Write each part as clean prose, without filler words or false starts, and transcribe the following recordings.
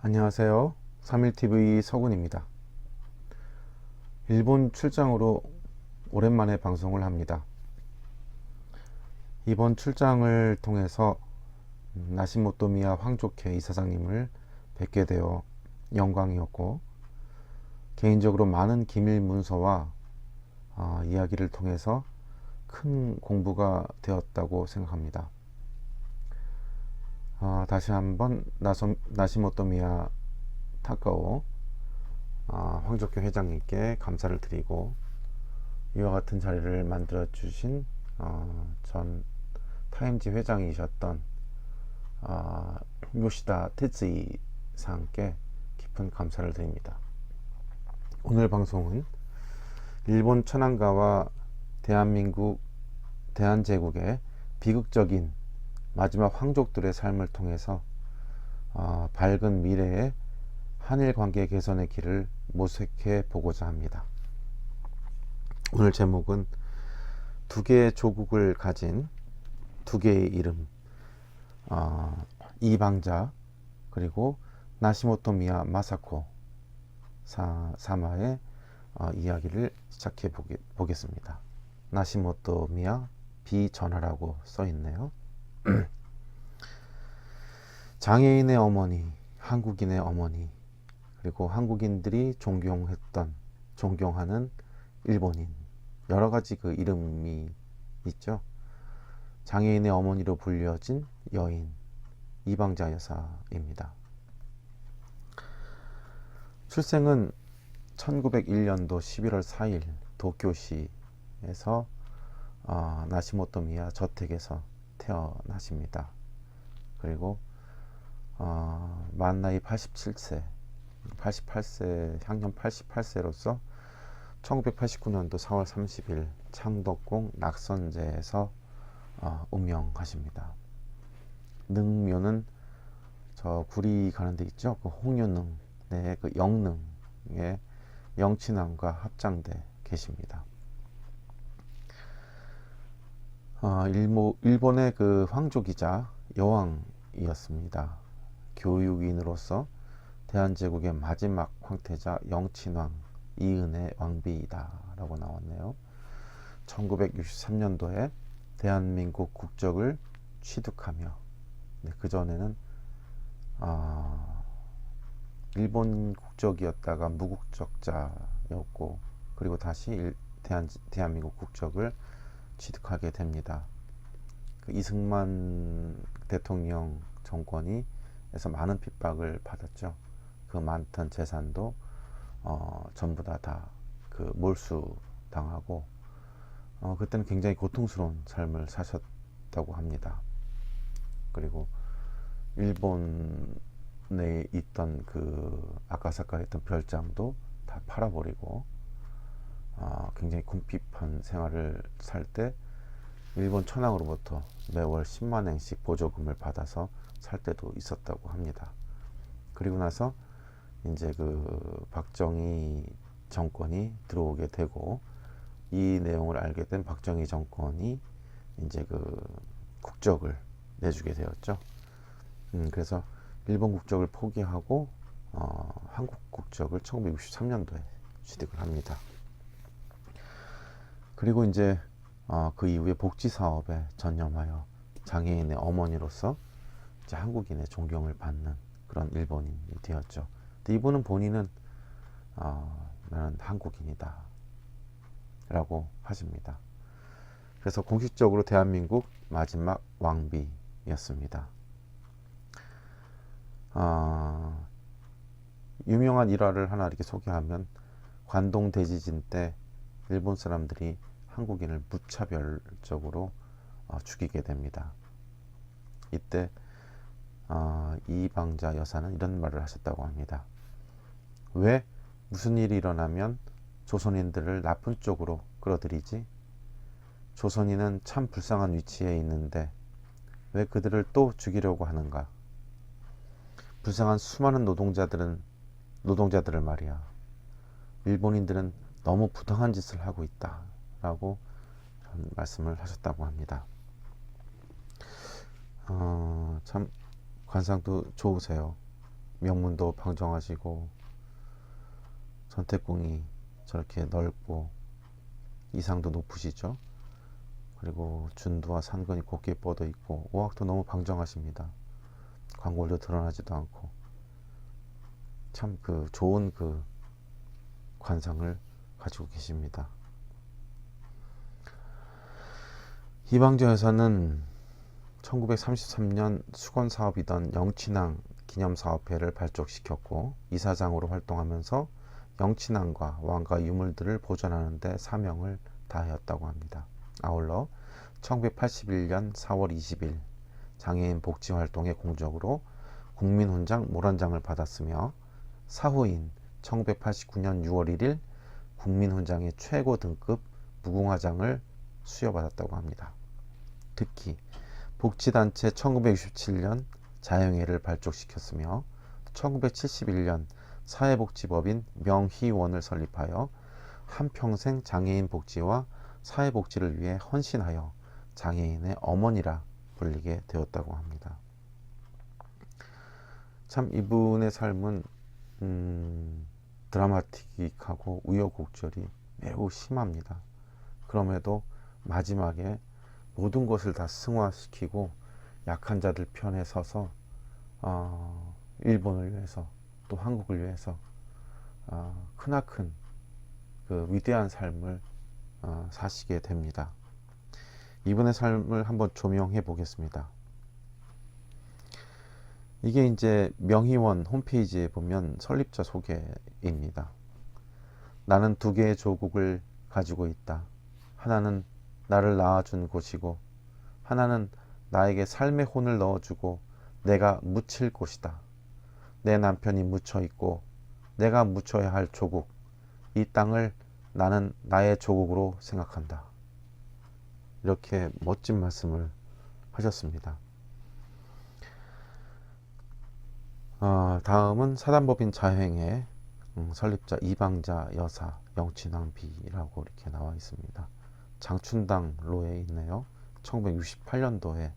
안녕하세요. 31TV 서군입니다. 일본 출장으로 오랜만에 방송을 합니다. 이번 출장을 통해서 나시모토미야 황족회 이사장님을 뵙게 되어 영광이었고, 개인적으로 많은 기밀 문서와 이야기를 통해서 큰 공부가 되었다고 생각합니다. 다시 한번 나시모토미야 타카오 황족회 회장님께 감사를 드리고, 이와 같은 자리를 만들어 주신 전 타임지 회장이셨던 요시다 테츠이 상께 깊은 감사를 드립니다. 오늘 방송은 일본 천황가와 대한제국의 비극적인 마지막 황족들의 삶을 통해서 밝은 미래의 한일 관계 개선의 길을 모색해 보고자 합니다. 오늘 제목은 두 개의 조국을 가진 두 개의 이름, 이방자 그리고 나시모토미야 마사코 사마의 이야기를 시작해 보겠습니다. 나시모토미야 비전하라고 써 있네요. 장애인의 어머니, 한국인의 어머니, 그리고 한국인들이 존경하는 일본인, 여러 가지 그 이름이 있죠. 장애인의 어머니로 불려진 여인, 이방자 여사입니다. 출생은 1901년도 11월 4일 도쿄시에서 나시모토미야 저택에서 태어나십니다. 그리고 만 나이 88세, 향년 88세로서 1989년도 4월 30일 창덕궁 낙선제에서 운명하십니다. 능묘는 저 구리 가는 데 있죠. 그 홍유능, 네, 그 영능의 영친왕과 합장돼 계십니다. 일본의 그 황족이자 여왕이었습니다. 교육인으로서 대한제국의 마지막 황태자 영친왕 이은의 왕비이다 라고 나왔네요. 1963년도에 대한민국 국적을 취득하며, 그 전에는 일본 국적이었다가 무국적자였고, 그리고 다시 대한민국 국적을 취득하게 됩니다. 그 이승만 대통령 정권이 에서 많은 핍박을 받았죠. 그 많던 재산도 전부 다 그 몰수당하고, 그때는 굉장히 고통스러운 삶을 사셨다고 합니다. 그리고 일본에 있던 그 아카사카에 있던 별장도 다 팔아버리고 굉장히 궁핍한 생활을 살 때 일본 천황으로부터 매월 10만 엔씩 보조금을 받아서 살 때도 있었다고 합니다. 그리고 나서 이제 그 박정희 정권이 들어오게 되고, 이 내용을 알게 된 박정희 정권이 이제 그 국적을 내주게 되었죠. 그래서 일본 국적을 포기하고 한국 국적을 1963년도에 취득을 합니다. 그리고 이제 그 이후에 복지 사업에 전념하여 장애인의 어머니로서 이제 한국인의 존경을 받는 그런 일본인이 되었죠. 근데 이분은 본인은 나는 한국인이다 라고 하십니다. 그래서 공식적으로 대한민국 마지막 왕비였습니다. 유명한 일화를 하나 이렇게 소개하면, 관동 대지진 때 일본 사람들이 한국인을 무차별적으로 죽이게 됩니다. 이때 이방자 여사는 이런 말을 하셨다고 합니다. 왜 무슨 일이 일어나면 조선인들을 나쁜 쪽으로 끌어들이지? 조선인은 참 불쌍한 위치에 있는데 왜 그들을 또 죽이려고 하는가? 불쌍한 수많은 노동자들을 말이야. 일본인들은 너무 부당한 짓을 하고 있다 라고 말씀을 하셨다고 합니다. 참 관상도 좋으세요. 명문도 방정하시고 전태궁이 저렇게 넓고 이상도 높으시죠. 그리고 준두와 산근이 곱게 뻗어 있고 오악도 너무 방정하십니다. 광골도 드러나지도 않고 참 그 좋은 그 관상을 가지고 계십니다. 이방자 여사는 1933년 수건사업이던 영친항 기념사업회를 발족시켰고 이사장으로 활동하면서 영친항과 왕가 유물들을 보존하는 데 사명을 다하였다고 합니다. 아울러 1981년 4월 20일 장애인 복지활동의 공적으로 국민훈장 모란장을 받았으며 사후인 1989년 6월 1일 국민훈장의 최고 등급 무궁화장을 수여받았다고 합니다. 특히 복지단체 1967년 자영회를 발족시켰으며 1971년 사회복지법인 명희원을 설립하여 한평생 장애인 복지와 사회복지를 위해 헌신하여 장애인의 어머니라 불리게 되었다고 합니다. 참 이분의 삶은 드라마틱하고 우여곡절이 매우 심합니다. 그럼에도 마지막에 모든 것을 다 승화시키고 약한 자들 편에 서서 일본을 위해서 또 한국을 위해서 크나큰 그 위대한 삶을 사시게 됩니다. 이분의 삶을 한번 조명해 보겠습니다. 이게 이제 명희원 홈페이지에 보면 설립자 소개입니다. 나는 두 개의 조국을 가지고 있다. 하나는 나를 낳아준 곳이고 하나는 나에게 삶의 혼을 넣어주고 내가 묻힐 곳이다. 내 남편이 묻혀 있고 내가 묻혀야 할 조국, 이 땅을 나는 나의 조국으로 생각한다. 이렇게 멋진 말씀을 하셨습니다. 다음은 사단법인 자행의 설립자 이방자 여사 영친왕비라고 이렇게 나와 있습니다. 장춘당로에 있네요. 1968년도에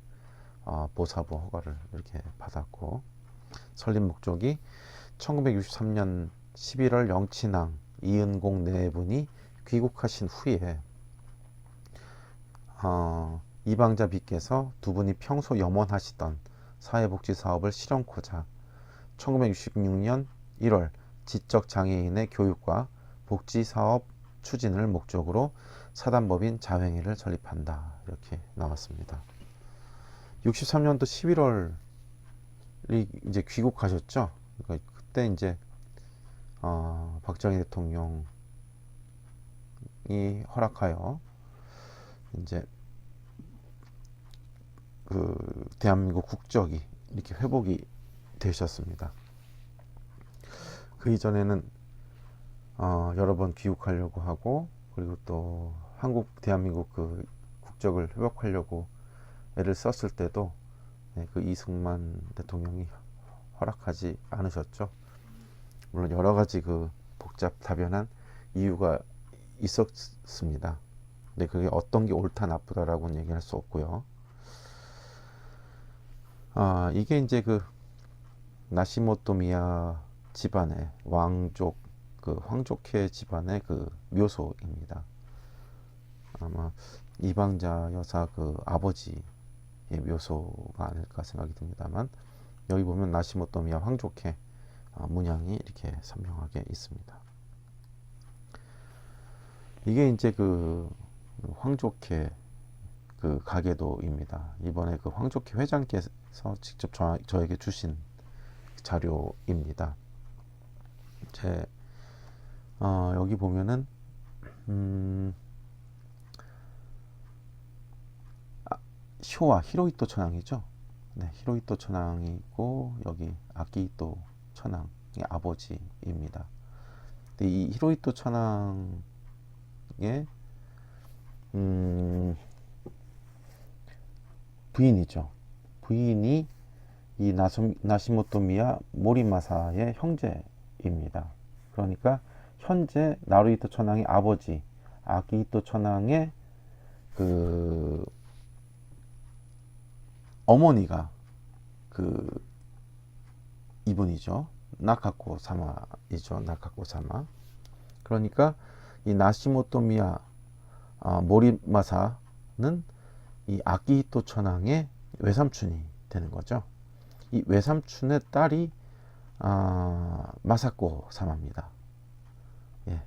보사부 허가를 이렇게 받았고 설립 목적이 1963년 11월 영친왕 이은공 네 분이 귀국하신 후에 이방자 비께서 두 분이 평소 염원하시던 사회복지 사업을 실현코자 1966년 1월 지적장애인의 교육과 복지사업 추진을 목적으로 사단법인 자행회를 설립한다. 이렇게 나왔습니다. 63년도 11월이 이제 귀국하셨죠. 그러니까 그때 이제 박정희 대통령이 허락하여 이제 그 대한민국 국적이 이렇게 회복이 되셨습니다. 그 이전에는 여러 번 귀국하려고 하고 그리고 또 한국 대한민국 그 국적을 회복하려고 애를 썼을 때도 그 이승만 대통령이 허락하지 않으셨죠. 물론 여러 가지 그 복잡다변한 이유가 있었습니다. 근데 그게 어떤 게 옳다 나쁘다라고는 얘기할 수 없고요. 이게 이제 그 나시모토미야 집안의 왕족 그 황족회 집안의 그 묘소입니다. 아마 이방자 여사 그 아버지의 묘소가 아닐까 생각이 듭니다만 여기 보면 나시모토미야 황족회 문양이 이렇게 선명하게 있습니다. 이게 이제 그 황족회 그 가계도입니다. 이번에 그 황족회 회장께서 직접 저에게 주신 자료입니다. 여기 보면은 쇼와 히로히토 천황이죠. 네, 히로히토 천황이 있고 여기 아키히토 천황의 아버지입니다. 근데 이 히로히토 천황의 부인이죠. 부인이 이 나시모토미야 모리마사의 형제입니다. 그러니까 현재 나루히토 천황의 아버지 아키히토 천황의 그 어머니가 그 이분이죠. 나카코 사마이죠. 나카코 사마. 그러니까 이 나시모토미야 모리마사는 이 아키히토 천황의 외삼촌이 되는 거죠. 이 외삼촌의 딸이 마사코 사마입니다. 예,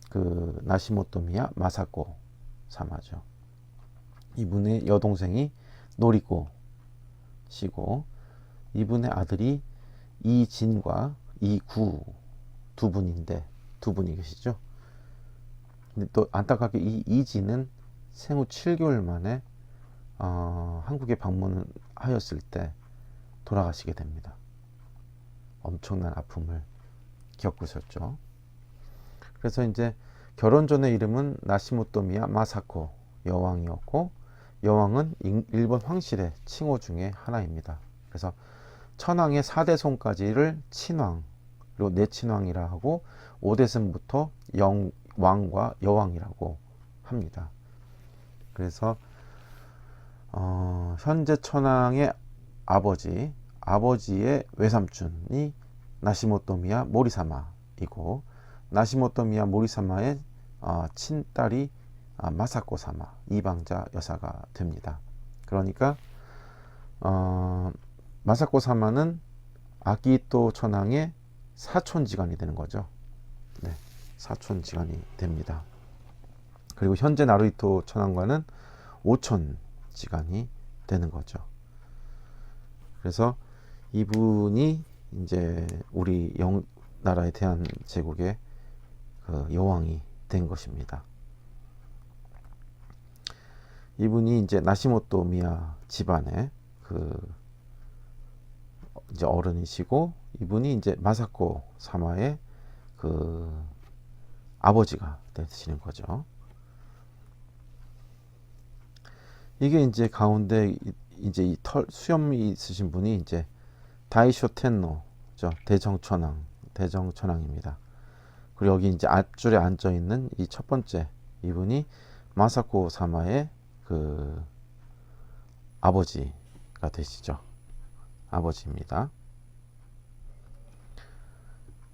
그 나시모토미야 마사코 사마죠. 이분의 여동생이 노리코 씨고, 이분의 아들이 이진과 이구 두 분이 계시죠. 근데 또 안타깝게 이 이진은 생후 7개월 만에 한국에 방문하였을 때 돌아가시게 됩니다. 엄청난 아픔을 겪으셨죠. 그래서 이제 결혼 전의 이름은 나시모토미야 마사코 여왕이었고, 여왕은 일본 황실의 칭호 중에 하나입니다. 그래서 천황의 4대손까지를 친왕, 그리고 내친왕이라 하고 5대손부터 왕과 여왕이라고 합니다. 그래서 현재 천황의 아버지의 외삼촌이 나시모토미야 모리사마이고, 나시모토미야 모리사마의 친딸이 마사코 사마, 이방자 여사가 됩니다. 그러니까 마사코 사마는 아키히토 천황의 사촌지간이 되는 거죠. 네, 사촌지간이 됩니다. 그리고 현재 나루히토 천황과는 오촌지간이 되는 거죠. 그래서 이분이 이제 우리 나라의 대한제국의 그 여왕이 된 것입니다. 이분이 이제 나시모토미야 집안의 그 이제 어른이시고, 이분이 이제 마사코 사마의 그 아버지가 되시는 거죠. 이게 이제 가운데 이제 이 수염이 있으신 분이 이제 다이쇼 텐노죠. 대정천왕입니다. 그리고 여기 이제 앞줄에 앉아 있는 이 첫 번째 이분이 마사코 사마의 그 아버지가 되시죠. 아버지입니다.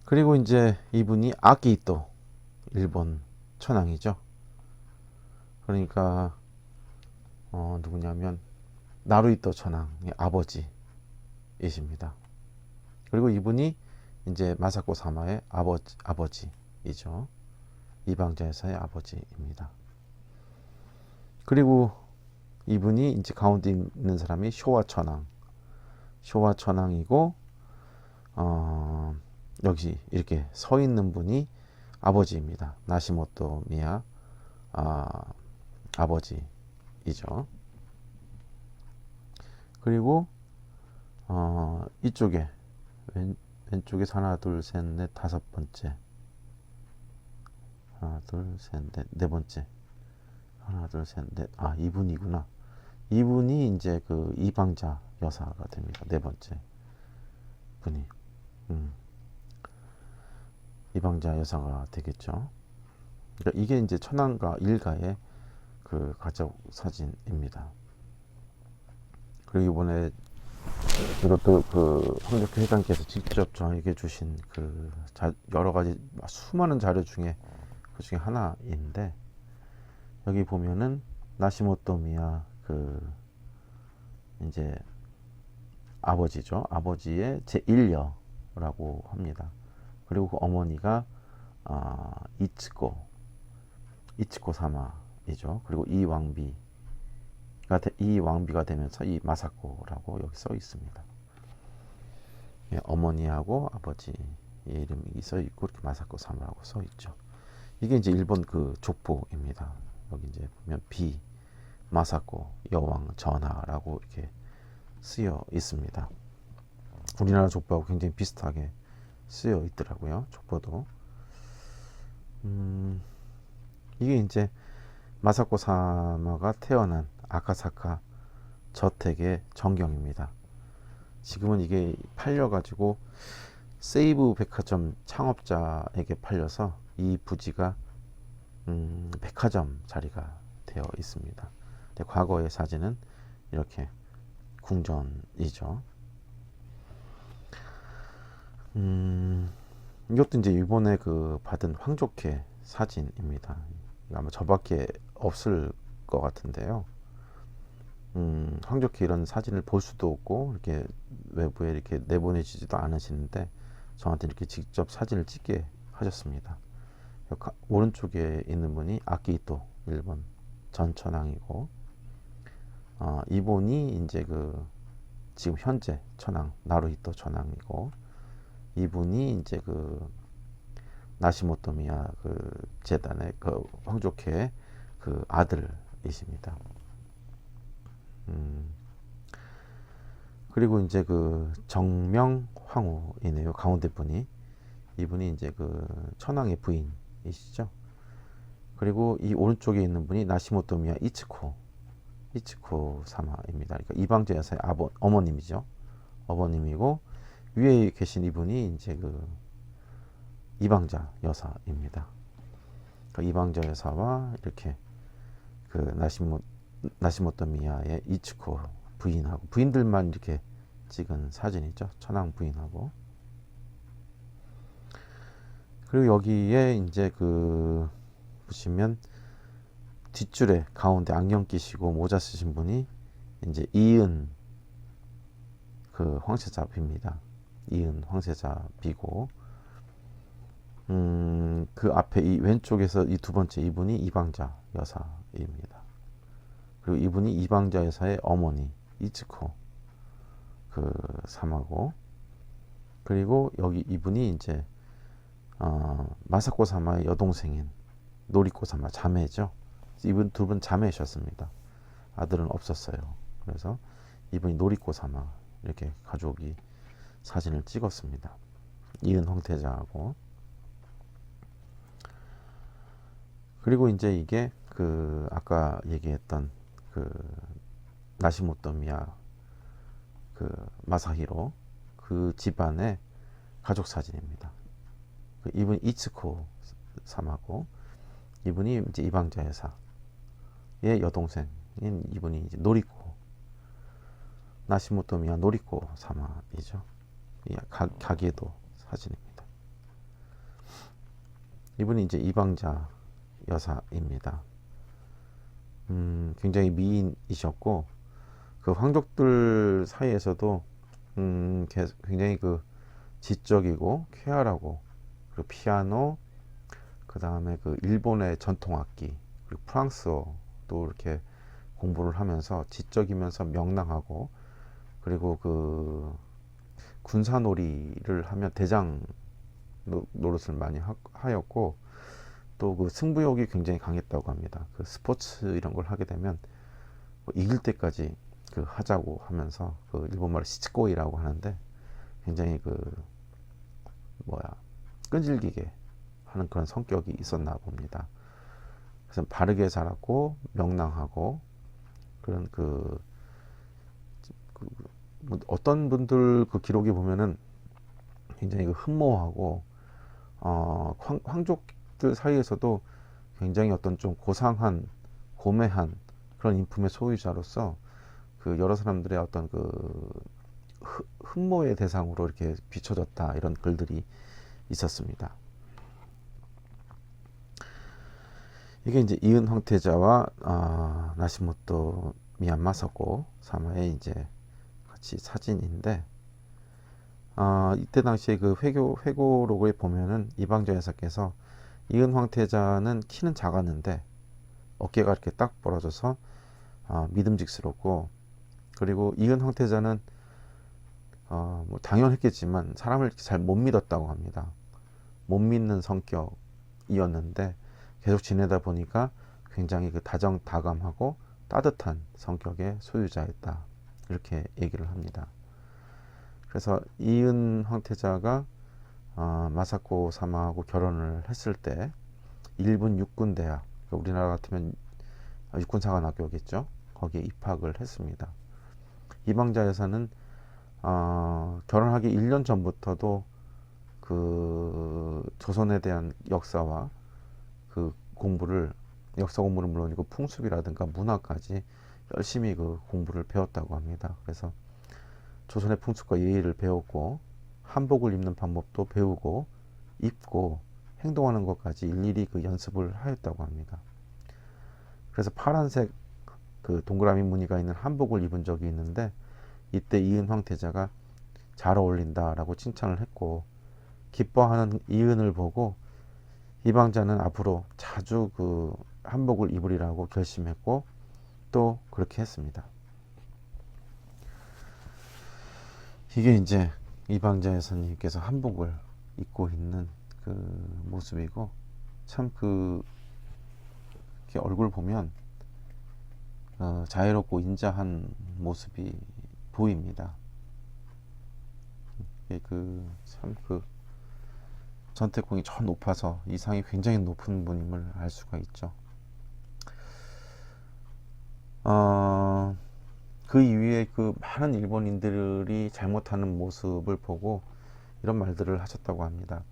그리고 이제 이분이 아키히토 일본 천황이죠. 그러니까 누구냐면 나루히토 천황의 아버지이십니다. 그리고 이분이 이제 마사코 사마의 아버지이죠. 이방자 여사의 아버지입니다. 그리고 이분이 이제 가운데 있는 사람이 쇼와 천황이고, 여기 이렇게 서 있는 분이 아버지입니다. 나시모토미야 아버지이죠. 그리고 이쪽에 왼쪽에서 하나 둘 셋 넷 다섯 번째, 하나 둘 셋 넷 네 번째, 하나 둘 셋 넷, 이분이구나. 이분이 이제 그 이방자 여사가 됩니다. 네 번째 분이 이방자 여사가 되겠죠. 그러니까 이게 이제 천황과 일가의 그 가족 사진입니다. 그리고 이번에 이것도 그 황덕희 회장께서 직접 저에게 주신 그 여러 가지 수많은 자료 중에 그 중에 하나인데, 여기 보면은 나시모토미야 그 이제 아버지죠. 아버지의 제1녀라고 합니다. 그리고 그 어머니가 이츠코 사마이죠. 그리고 이 왕비가 되면서 이 마사코라고 여기 써 있습니다. 예, 어머니하고 아버지 이름이 써 있고 이렇게 마사코 사마라고 써 있죠. 이게 이제 일본 그 족보입니다. 여기 이제 보면 마사코 여왕 전하라고 이렇게 쓰여 있습니다. 우리나라 족보하고 굉장히 비슷하게 쓰여 있더라고요. 족보도. 이게 이제 마사코 사마가 태어난 아카사카 저택의 전경입니다. 지금은 이게 팔려가지고 세이브 백화점 창업자에게 팔려서 이 부지가 백화점 자리가 되어 있습니다. 근데 과거의 사진은 이렇게 궁전이죠. 이것도 이제 이번에 그 받은 황족회 사진입니다. 아마 저밖에 없을 것 같은데요. 황족회 이런 사진을 볼 수도 없고 이렇게 외부에 이렇게 내보내지도 않으시는데 저한테 이렇게 직접 사진을 찍게 하셨습니다. 오른쪽에 있는 분이 아키히토 일본 전 천황이고, 이분이 이제 그 지금 현재 천황 나루히토 천황이고, 이분이 이제 그 나시모토미야 그 재단의 그 황족회의 그 아들이십니다. 그리고 이제 그 정명황후이네요. 가운데 분이, 이분이 이제 그 천황의 부인이시죠. 그리고 이 오른쪽에 있는 분이 나시모토미야 이츠코 사마입니다. 그러니까 이방제 여사의 어머님이죠. 어머님이고, 위에 계신 이분이 이제 그 이방자 여사입니다. 그러니까 이방자 여사와 이렇게 그 나시모토미야의 이츠코 부인하고, 부인들만 이렇게 찍은 사진이죠. 천황 부인하고. 그리고 여기에 이제 그 보시면 뒷줄에 가운데 안경 끼시고 모자 쓰신 분이 이제 이은 그 황세자비입니다. 이은 황세자비고, 그 앞에 이 왼쪽에서 이 두 번째 이분이 이방자 여사입니다. 그리고 이분이 이방자 여사의 어머니 이츠코 그 사마고, 그리고 여기 이분이 이제 마사코 사마의 여동생인 노리코 사마 자매죠. 이분 두 분 자매셨습니다. 아들은 없었어요. 그래서 이분이 노리코 사마 이렇게 가족이 사진을 찍었습니다. 이은 황태자하고. 그리고 이제 이게 그 아까 얘기했던 그 나시모토미야 그 마사히로 그 집안의 가족 사진입니다. 이분이 이츠코 사마고, 이분이 이제 이방자 여사의 여동생인 이분이 이제 노리코 나시모토미야 노리코 사마이죠. 가게도 사진입니다. 이분이 이제 이방자 여사입니다. 굉장히 미인이셨고, 그 황족들 사이에서도 굉장히 그 지적이고 쾌활하고, 그리고 피아노, 그 다음에 그 일본의 전통악기, 그리고 프랑스어도 이렇게 공부를 하면서 지적이면서 명랑하고, 그리고 그 군사놀이를 하면 대장 노릇을 많이 하였고, 또 그 승부욕이 굉장히 강했다고 합니다. 그 스포츠 이런 걸 하게 되면 뭐 이길 때까지 그 하자고 하면서, 그 일본말로 시츠코이라고 하는데 굉장히 그 끈질기게 하는 그런 성격이 있었나 봅니다. 그래서 바르게 자랐고 명랑하고, 그런 뭐 어떤 분들 그 기록이 보면은 굉장히 그 흠모하고, 황족들 사이에서도 굉장히 어떤 좀 고상한 고매한 그런 인품의 소유자로서 그 여러 사람들의 어떤 그 흠모의 대상으로 이렇게 비춰졌다, 이런 글들이 있었습니다. 이게 이제 이은 황태자와 나시모토 미얀마사코 사마의 이제 같이 사진인데, 이때 당시에 그 회고록을 보면은 이방자 여사께서 이은 황태자는 키는 작았는데 어깨가 이렇게 딱 벌어져서 믿음직스럽고, 그리고 이은 황태자는 뭐 당연했겠지만 사람을 잘 못 믿었다고 합니다. 못 믿는 성격이었는데 계속 지내다 보니까 굉장히 그 다정다감하고 따뜻한 성격의 소유자였다, 이렇게 얘기를 합니다. 그래서 이은 황태자가 마사코 사마하고 결혼을 했을 때 일본 육군대학, 우리나라 같으면 육군사관학교겠죠, 거기에 입학을 했습니다. 이방자 여사는 결혼하기 1년 전부터도 그 조선에 대한 역사와 그 역사 공부를 물론이고 풍습이라든가 문화까지 열심히 그 공부를 배웠다고 합니다. 그래서 조선의 풍습과 예의를 배웠고, 한복을 입는 방법도 배우고 입고 행동하는 것까지 일일이 그 연습을 하였다고 합니다. 그래서 파란색 그 동그라미 무늬가 있는 한복을 입은 적이 있는데 이때 이은 황태자가 잘 어울린다라고 칭찬을 했고 기뻐하는 이은을 보고 이방자는 앞으로 자주 그 한복을 입으리라고 결심했고 또 그렇게 했습니다. 이게 이제 이방자 여사님께서 한복을 입고 있는 그 모습이고 참 그 얼굴 보면 자유롭고 인자한 모습이 보입니다. 참 그 전태궁이 저 높아서 이상이 굉장히 높은 분임을 알 수가 있죠. 그 이후에 그 많은 일본인들이 잘못하는 모습을 보고 이런 말들을 하셨다고 합니다.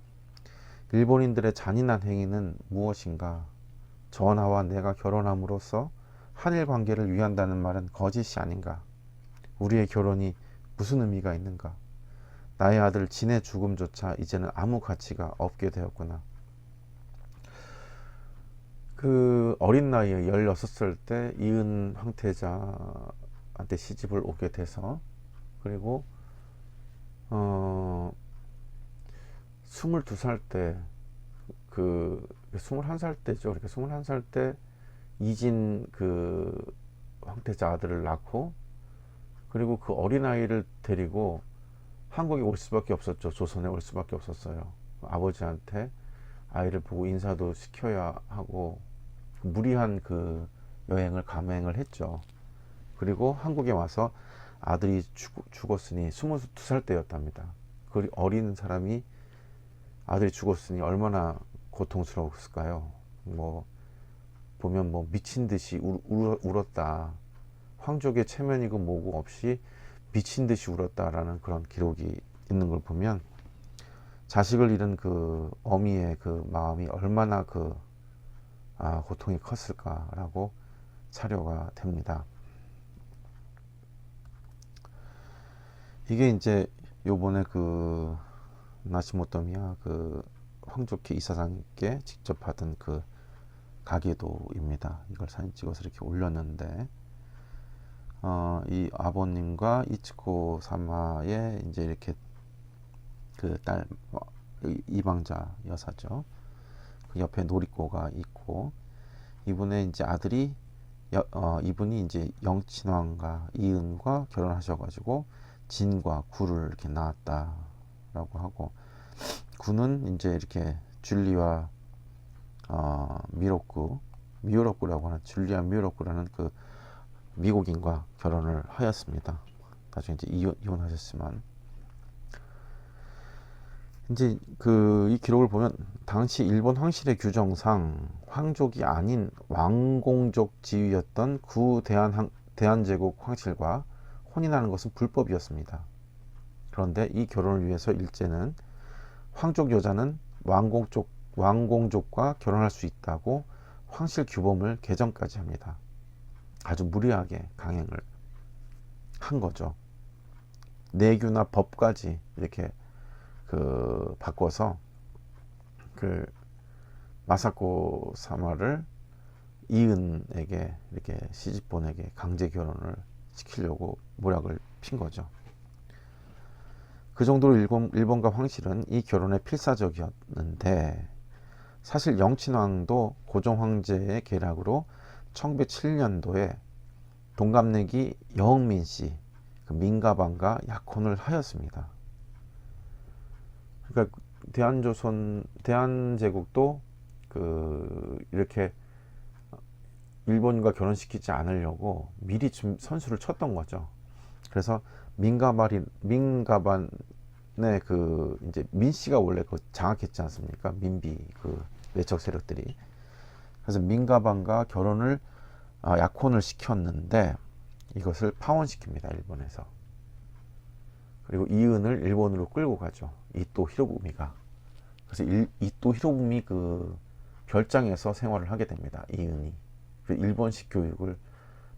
일본인들의 잔인한 행위는 무엇인가? 전하와 내가 결혼함으로써 한일 관계를 위한다는 말은 거짓이 아닌가? 우리의 결혼이 무슨 의미가 있는가? 나의 아들 진의 죽음조차 이제는 아무 가치가 없게 되었구나. 그 어린 나이에 16살 때 이은 황태자한테 시집을 오게 돼서 그리고 22살 때 그 21살 때죠. 그러니까 21살 때 이진 그 황태자 아들을 낳고 그리고 그 어린아이를 데리고 한국에 올 수밖에 없었죠. 조선에 올 수밖에 없었어요. 아버지한테 아이를 보고 인사도 시켜야 하고 무리한 그 여행을 감행을 했죠. 그리고 한국에 와서 아들이 죽었으니 22살 때였답니다. 그 어린 사람이 아들이 죽었으니 얼마나 고통스러웠을까요? 뭐 보면 뭐 미친 듯이 울었다. 황족의 체면이고 뭐고 없이 미친 듯이 울었다라는 그런 기록이 있는 걸 보면 자식을 잃은 그 어미의 그 마음이 얼마나 고통이 컸을까라고 사료가 됩니다. 이게 이제 요번에 그 나시모토미야 그 황족회 이사장님께 직접 받은 그 가계도입니다. 이걸 사진 찍어서 이렇게 올렸는데 이 아버님과 이치코 사마의 이제 이렇게 그 딸 이방자 여사죠. 그 옆에 노리꼬가 있고 이분의 이제 아들이 이분이 이제 영친왕과 이은과 결혼하셔가지고 진과 구를 이렇게 낳았다라고 하고 구는 이제 이렇게 줄리와 미오로쿠라고 하는 줄리아 미오로쿠라는 그 미국인과 결혼을 하였습니다. 나중에 이제 이혼하셨지만 이제 이 기록을 보면 당시 일본 황실의 규정상 황족이 아닌 왕공족 지위였던 구 대한제국 황실과 혼인하는 것은 불법이었습니다. 그런데 이 결혼을 위해서 일제는 황족 여자는 왕공족과 결혼할 수 있다고 황실 규범을 개정까지 합니다. 아주 무리하게 강행을 한 거죠. 내규나 법까지 이렇게 바꿔서 마사코 사마를 이은에게 이렇게 시집본에게 강제 결혼을 시키려고 모략을 핀 거죠. 그 정도로 일본과 황실은 이 결혼에 필사적이었는데 사실 영친왕도 고종 황제의 계략으로 1907년도에 동갑내기 여흥민 씨 그 민가방과 약혼을 하였습니다. 그러니까 대한제국도 이렇게 일본과 결혼시키지 않으려고 미리 좀 선수를 쳤던 거죠. 그래서 민가반의 이제 민 씨가 원래 장악했지 않습니까? 민비 외척 세력들이. 그래서 민가반과 결혼을 약혼을 시켰는데 이것을 파혼시킵니다. 일본에서. 그리고 이은을 일본으로 끌고 가죠. 이토 히로부미가. 그래서 이토 히로부미 별장에서 생활을 하게 됩니다. 이은이. 일본식 교육을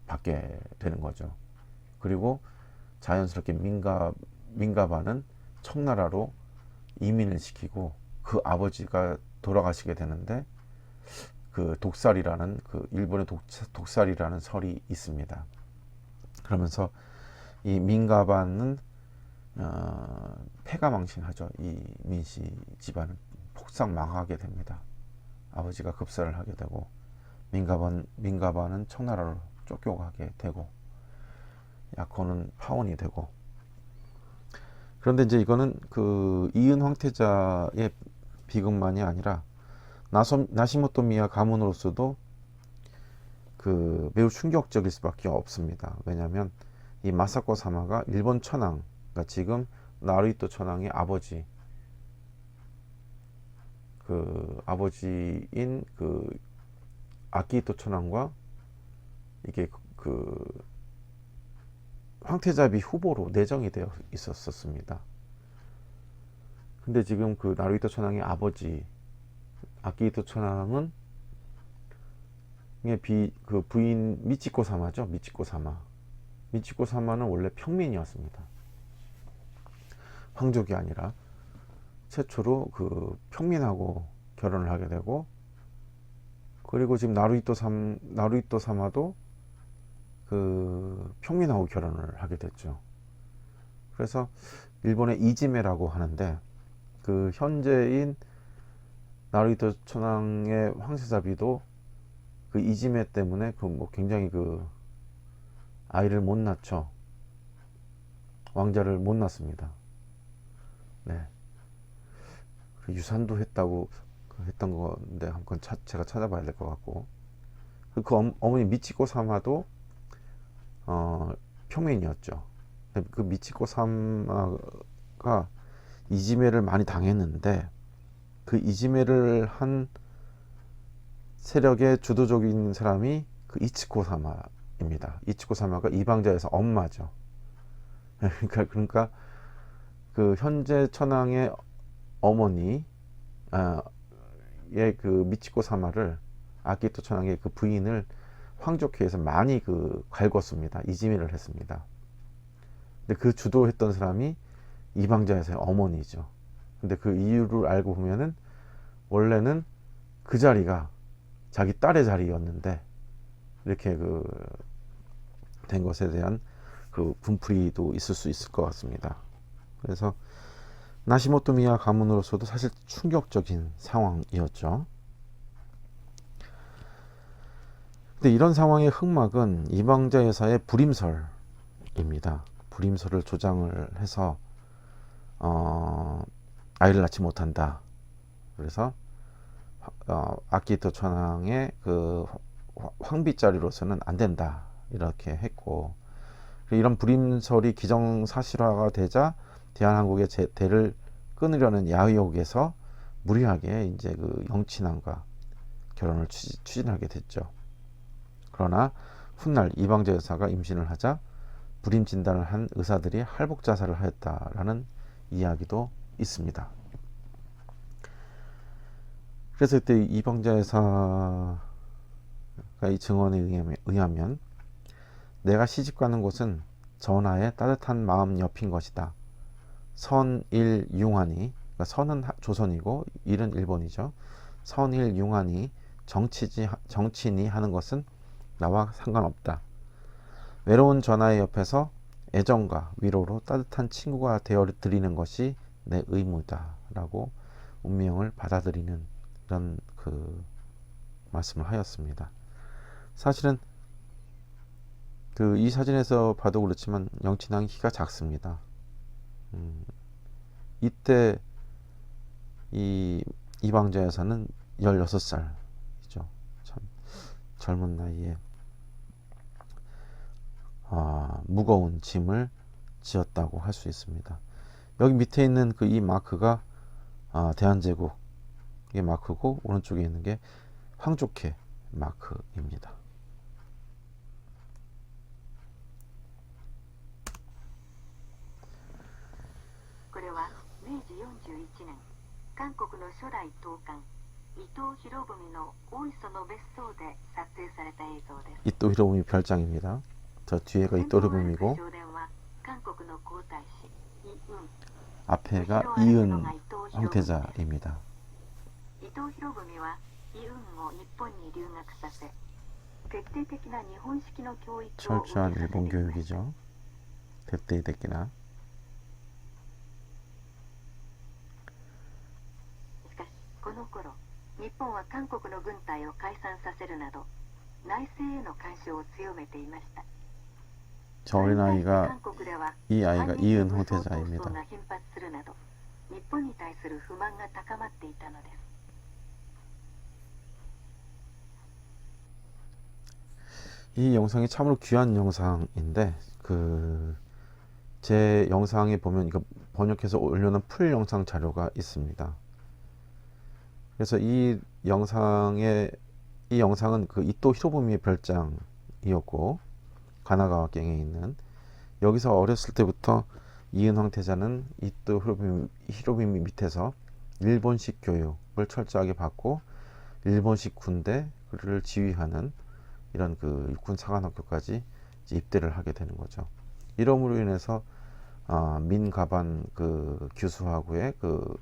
받게 되는 거죠. 그리고 자연스럽게 민가반은 청나라로 이민을 시키고 그 아버지가 돌아가시게 되는데 그 독살이라는 그 일본의 독살이라는 설이 있습니다. 그러면서 이 민가반은 패가망신하죠. 이 민씨 집안은 폭삭 망하게 됩니다. 아버지가 급살을 하게 되고 민가반은 청나라로 쫓겨가게 되고 야코는 파원이 되고. 그런데 이제 이거는 그 이은 황태자의 비극만이 아니라 나시모토 미야 가문으로서도 그 매우 충격적일 수밖에 없습니다. 왜냐하면 이 마사코 사마가 일본 천황, 그러니까 지금 나루히토 천황의 아버지, 그 아버지인 그 아키히토 천황과 이게 그 황태자비 후보로 내정이 되어 있었습니다. 근데 지금 그 나루히토 천황의 아버지 아키히토 천황은 그 부인 미치코 사마죠. 미치코 사마는 원래 평민이었습니다. 황족이 아니라 최초로 그 평민하고 결혼을 하게 되고, 그리고 지금 나루히토 사마도 그 평민하고 결혼을 하게 됐죠. 그래서 일본의 이지메라고 하는데 그 현재인 나루히토 천황의 황세자비도 그 이지메 때문에 그 뭐 굉장히 그 아이를 못 낳죠. 왕자를 못 낳습니다. 네. 그 유산도 했다고 했던 건데 한번 제가 찾아봐야 될 것 같고, 그 어머니 미치코 사마도 평민이었죠. 그 미치코 사마가 이지메를 많이 당했는데 그 이지메를 한 세력의 주도적인 사람이 그 이치코 사마입니다. 이치코 사마가 이방자에서 엄마죠. 그러니까 그 현재 천황의 어머니 그 미치코 사마를 아키히토 천황의 그 부인을 황족회에서 많이 그 갈궜습니다. 이지메를 했습니다. 근데 그 주도했던 사람이 이방자에서의 어머니죠. 근데 그 이유를 알고 보면은 원래는 그 자리가 자기 딸의 자리였는데 이렇게 그 된 것에 대한 그 분풀이도 있을 수 있을 것 같습니다. 그래서 나시모토 미야 가문으로서도 사실 충격적인 상황이었죠. 근데 이런 상황의 흑막은 이방자 여사의 불임설입니다. 불임설을 조장을 해서 아이를 낳지 못한다. 그래서 아키히토 천황의 그 황비자리로서는 안 된다 이렇게 했고, 이런 불임설이 기정사실화가 되자 대한항국의 대를 끊으려는 야의혹에서 무리하게 이제 그 영친왕과 결혼을 추진하게 됐죠. 그러나 훗날 이방자 여사가 임신을 하자 불임 진단을 한 의사들이 할복 자살을 하였다라는 이야기도 있습니다. 그래서 그때 이방자 여사가 이 증언에 의하면 내가 시집가는 곳은 전하의 따뜻한 마음 옆인 것이다. 선일융하니, 그러니까 선은 조선이고 일은 일본이죠. 선일융하니 정치니 하는 것은 나와 상관없다. 외로운 전하의 옆에서 애정과 위로로 따뜻한 친구가 되어드리는 것이 내 의무다 라고 운명을 받아들이는 이런 그 말씀을 하였습니다. 사실은 그 이 사진에서 봐도 그렇지만 영친왕이 키가 작습니다. 이때 이 이방자 여사는 16살이죠. 참 젊은 나이에 무거운 짐을 지었다고 할 수 있습니다. 여기 밑에 있는 그 이 마크가 대한제국의 마크고, 오른쪽에 있는 게 황족회 마크입니다. 이토 히로부미 별장입니다. 저 뒤에가 이토 히로부미고, 앞에가 이은 황태자입니다. 伊藤博文はイウンを日本に留学させ、徹底的な日本式の教育を受けさ 철저한 せてい 일본 ました。 교육이죠. 대때이데끼나. しかしこの頃、日本は韓国の軍隊を解散させるなど、内政への干渉を強めていました。 저 어린아이가 韓国では 이 아이가 反日 이은 武装闘争 황태자입니다. が頻発するなど、日本に対する不満が高まっていたのです。 이 영상이 참으로 귀한 영상인데 제 영상에 보면 이거 번역해서 올려놓은 풀 영상 자료가 있습니다. 그래서 이 영상은 그 이토 히로부미의 별장이었고, 가나가와경에 있는, 여기서 어렸을 때부터 이은 황태자는 이토 히로부미 밑에서 일본식 교육을 철저하게 받고 일본식 군대를 지휘하는 이런 그 육군 사관학교까지 입대를 하게 되는 거죠. 이러므로 인해서 민가반 그 규수하고의 그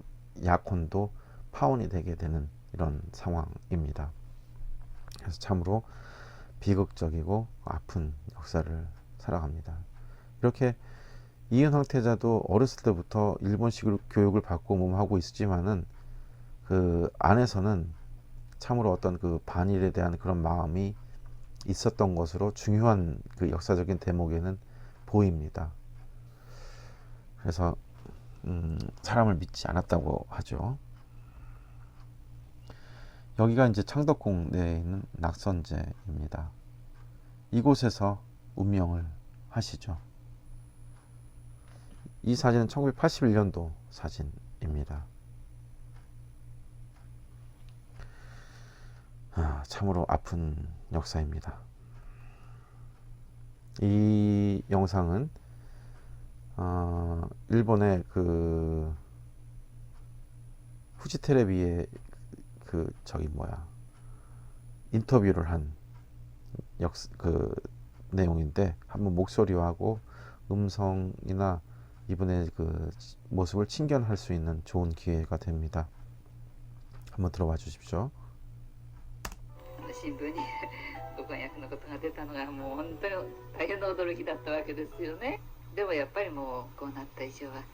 약혼도 파혼이 되게 되는 이런 상황입니다. 그래서 참으로 비극적이고 아픈 역사를 살아갑니다. 이렇게 이은 황태자도 어렸을 때부터 일본식으로 교육을 받고 몸하고 있었지만은 그 안에서는 참으로 어떤 그 반일에 대한 그런 마음이 있었던 것으로 중요한 그 역사적인 대목에는 보입니다. 그래서 사람을 믿지 않았다고 하죠. 여기가 이제 창덕궁 내에 있는 낙선제입니다. 이곳에서 운명을 하시죠. 이 사진은 1981년도 사진입니다. 참으로 아픈 역사입니다. 이 영상은 일본의 그 후지테레비의 그 인터뷰를 한 그 내용인데, 한번 목소리하고 음성이나 이분의 그 모습을 친견할 수 있는 좋은 기회가 됩니다. 한번 들어봐 주십시오. 新聞にご婚約のことが出たのがもう本当に大変な驚きだったわけですよね。でもやっぱりもうこうなった以上は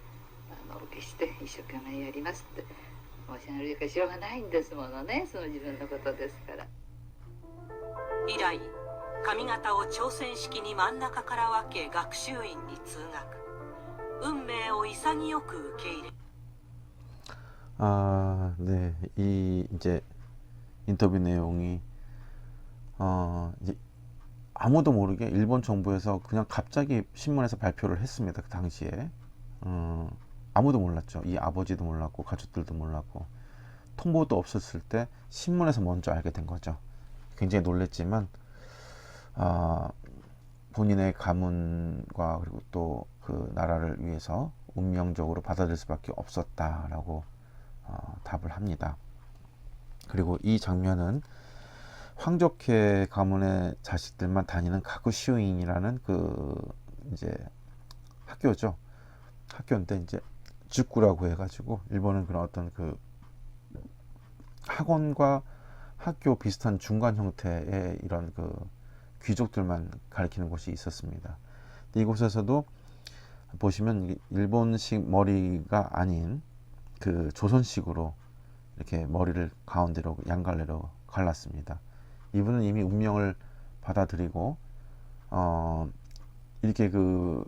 決して一生懸命やりますって申し上げるかしようがないんですものね。その自分のことですから。以来髪型を朝鮮式に真ん中から分け学習院に通学。運命を潔く受け入れ。 네, 이 이제 인터뷰 내용이 이제 아무도 모르게 일본 정부에서 그냥 갑자기 신문에서 발표를 했습니다. 그 당시에 아무도 몰랐죠. 이 아버지도 몰랐고 가족들도 몰랐고 통보도 없었을 때 신문에서 먼저 알게 된 거죠. 굉장히 놀랬지만 본인의 가문과 그리고 또 그 나라를 위해서 운명적으로 받아들일 수밖에 없었다라고 답을 합니다. 그리고 이 장면은 황족회 가문의 자식들만 다니는 가쿠슈인이라는 그 이제 학교죠. 학교인데 이제 죽구라고 해가지고 일본은 그런 어떤 그 학원과 학교 비슷한 중간 형태의 이런 그 귀족들만 가르치는 곳이 있었습니다. 근데 이곳에서도 보시면 일본식 머리가 아닌 그 조선식으로 이렇게 머리를 가운데로 양갈래로 갈랐습니다. 이분은 이미 운명을 받아들이고 이렇게 그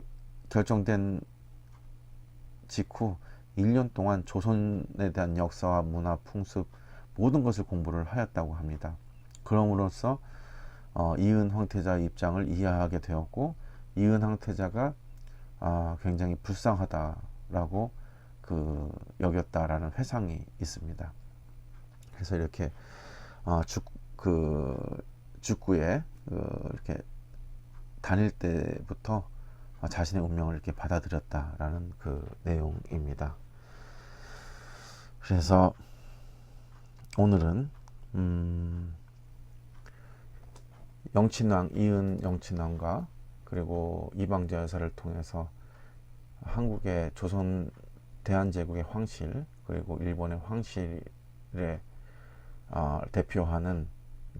결정된 직후 1년 동안 조선에 대한 역사와 문화, 풍습 모든 것을 공부를 하였다고 합니다. 그럼으로써 이은 황태자의 입장을 이해하게 되었고, 이은 황태자가 굉장히 불쌍하다라고 그 여겼다라는 회상이 있습니다. 그래서 이렇게 죽구에 이렇게 다닐 때부터 자신의 운명을 이렇게 받아들였다라는 그 내용입니다. 그래서 오늘은 영친왕 이은 영친왕과 그리고 이방제 여사를 통해서 한국의 조선 대한제국의 황실 그리고 일본의 황실에 대표하는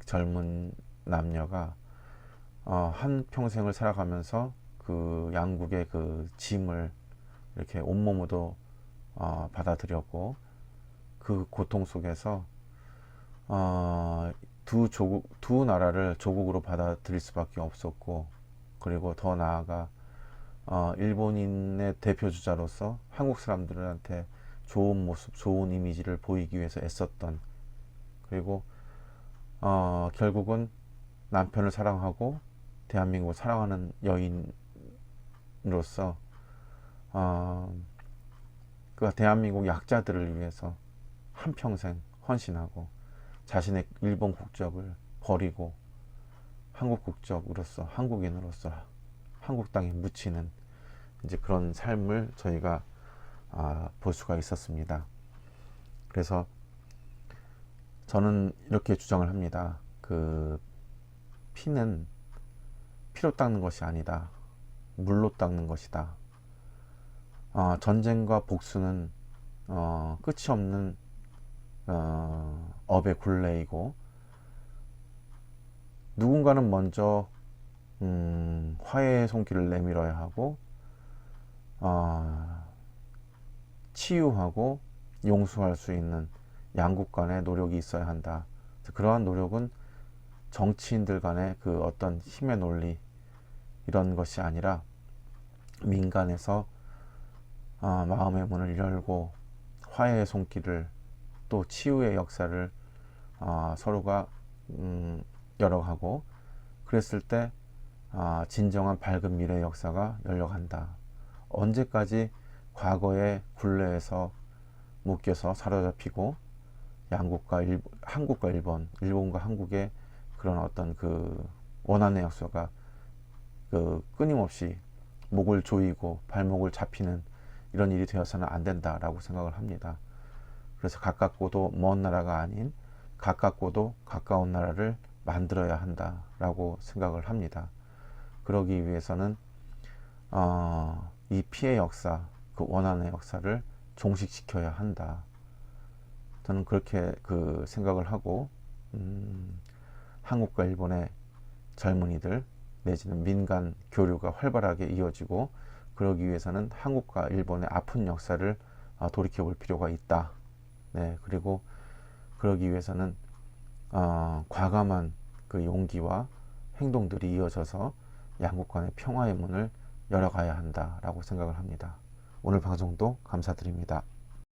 젊은 남녀가 한 평생을 살아가면서 그 양국의 그 짐을 이렇게 온몸으로 받아들였고 그 고통 속에서 두 나라를 조국으로 받아들일 수밖에 없었고, 그리고 더 나아가 일본인의 대표주자로서 한국 사람들한테 좋은 모습, 좋은 이미지를 보이기 위해서 애썼던, 그리고 결국은 남편을 사랑하고 대한민국을 사랑하는 여인으로서 그 대한민국 약자들을 위해서 한평생 헌신하고 자신의 일본 국적을 버리고 한국 국적으로서 한국인으로서 한국 땅에 묻히는 이제 그런 삶을 저희가 볼 수가 있었습니다. 그래서 저는 이렇게 주장을 합니다. 그 피는 피로 닦는 것이 아니다. 물로 닦는 것이다. 전쟁과 복수는 끝이 없는 업의 굴레이고, 누군가는 먼저 화해의 손길을 내밀어야 하고 치유하고 용서할 수 있는 양국 간의 노력이 있어야 한다. 그러한 노력은 정치인들 간의 그 어떤 힘의 논리 이런 것이 아니라 민간에서 마음의 문을 열고 화해의 손길을 또 치유의 역사를 서로가 열어가고, 그랬을 때 진정한 밝은 미래의 역사가 열려간다. 언제까지 과거의 굴레에서 묶여서 사로잡히고 양국과 한국과 일본과 한국의 그런 어떤 그 원한의 역사가 그 끊임없이 목을 조이고 발목을 잡히는 이런 일이 되어서는 안 된다라고 생각을 합니다. 그래서 가깝고도 먼 나라가 아닌 가깝고도 가까운 나라를 만들어야 한다라고 생각을 합니다. 그러기 위해서는 이 피해 역사, 그 원한의 역사를 종식시켜야 한다. 저는 그렇게 그 생각을 하고 한국과 일본의 젊은이들 내지는 민간 교류가 활발하게 이어지고, 그러기 위해서는 한국과 일본의 아픈 역사를 돌이켜볼 필요가 있다. 네, 그리고 그러기 위해서는 과감한 그 용기와 행동들이 이어져서 양국 간의 평화의 문을 열어가야 한다라고 생각을 합니다. 오늘 방송도 감사드립니다.